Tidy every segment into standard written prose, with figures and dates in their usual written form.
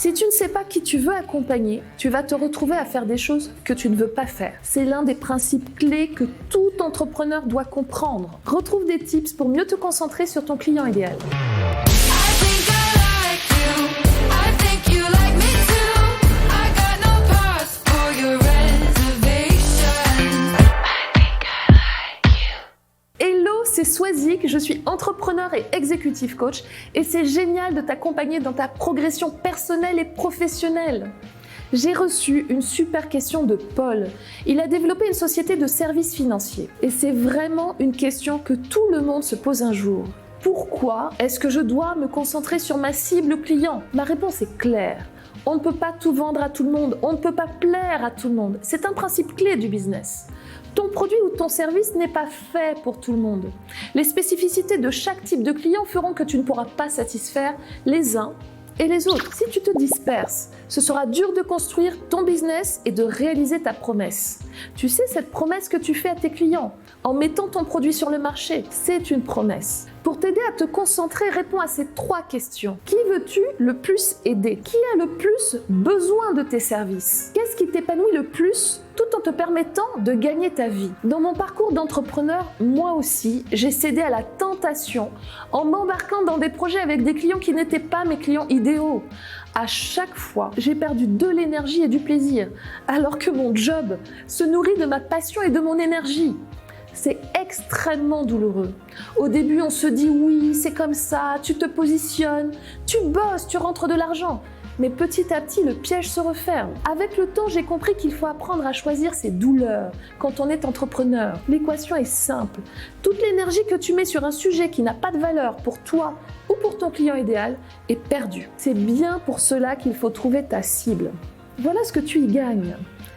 Si tu ne sais pas qui tu veux accompagner, tu vas te retrouver à faire des choses que tu ne veux pas faire. C'est l'un des principes clés que tout entrepreneur doit comprendre. Retrouve des tips pour mieux te concentrer sur ton client idéal. C'est Swazik, je suis entrepreneur et executive coach et c'est génial de t'accompagner dans ta progression personnelle et professionnelle. J'ai reçu une super question de Paul. Il a développé une société de services financiers et c'est vraiment une question que tout le monde se pose un jour. Pourquoi est-ce que je dois me concentrer sur ma cible client? Ma réponse est claire. On ne peut pas tout vendre à tout le monde, on ne peut pas plaire à tout le monde. C'est un principe clé du business. Ton produit ou ton service n'est pas fait pour tout le monde. Les spécificités de chaque type de client feront que tu ne pourras pas satisfaire les uns et les autres. Si tu te disperses, ce sera dur de construire ton business et de réaliser ta promesse. Tu sais, cette promesse que tu fais à tes clients en mettant ton produit sur le marché, c'est une promesse. Pour t'aider à te concentrer, réponds à ces 3 questions. Qui veux-tu le plus aider? Qui a le plus besoin de tes services? Qu'est-ce qui t'épanouit le plus tout en te permettant de gagner ta vie? Dans mon parcours d'entrepreneur, moi aussi, j'ai cédé à la tentation en m'embarquant dans des projets avec des clients qui n'étaient pas mes clients idéaux. À chaque fois, j'ai perdu de l'énergie et du plaisir, alors que mon job se nourrit de ma passion et de mon énergie. C'est extrêmement douloureux. Au début, on se dit oui, c'est comme ça, tu te positionnes, tu bosses, tu rentres de l'argent. Mais petit à petit, le piège se referme. Avec le temps, j'ai compris qu'il faut apprendre à choisir ses douleurs quand on est entrepreneur. L'équation est simple. Toute l'énergie que tu mets sur un sujet qui n'a pas de valeur pour toi ou pour ton client idéal est perdue. C'est bien pour cela qu'il faut trouver ta cible. Voilà ce que tu y gagnes.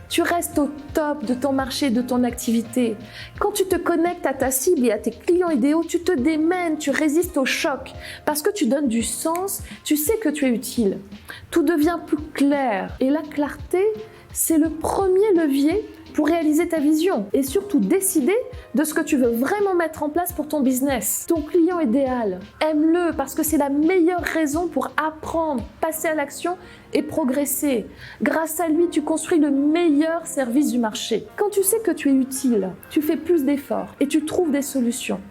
Tu restes au top de ton marché, de ton activité. Quand tu te connectes à ta cible et à tes clients idéaux, tu te démènes, tu résistes au choc. Parce que tu donnes du sens, tu sais que tu es utile. Tout devient plus clair. Et la clarté, c'est le premier levier pour réaliser ta vision. Et surtout décider de ce que tu veux vraiment mettre en place pour ton business. Ton client idéal, aime-le parce que c'est la meilleure raison pour apprendre, passer à l'action et progresser. Grâce à lui, tu construis le meilleur service du marché. Quand tu sais que tu es utile, tu fais plus d'efforts et tu trouves des solutions.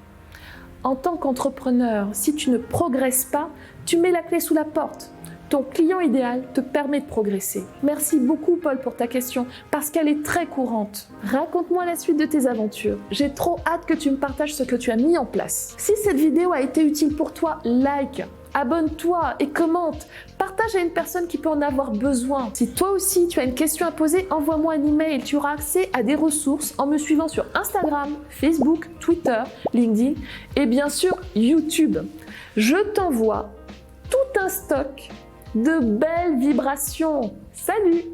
En tant qu'entrepreneur, si tu ne progresses pas, tu mets la clé sous la porte. Ton client idéal te permet de progresser. Merci beaucoup Paul pour ta question parce qu'elle est très courante. Raconte-moi la suite de tes aventures. J'ai trop hâte que tu me partages ce que tu as mis en place. Si cette vidéo a été utile pour toi, like, abonne-toi et commente. Partage à une personne qui peut en avoir besoin. Si toi aussi tu as une question à poser, envoie-moi un email. Tu auras accès à des ressources en me suivant sur Instagram, Facebook, Twitter, LinkedIn et bien sûr YouTube. Je t'envoie tout un stock de belles vibrations. Salut!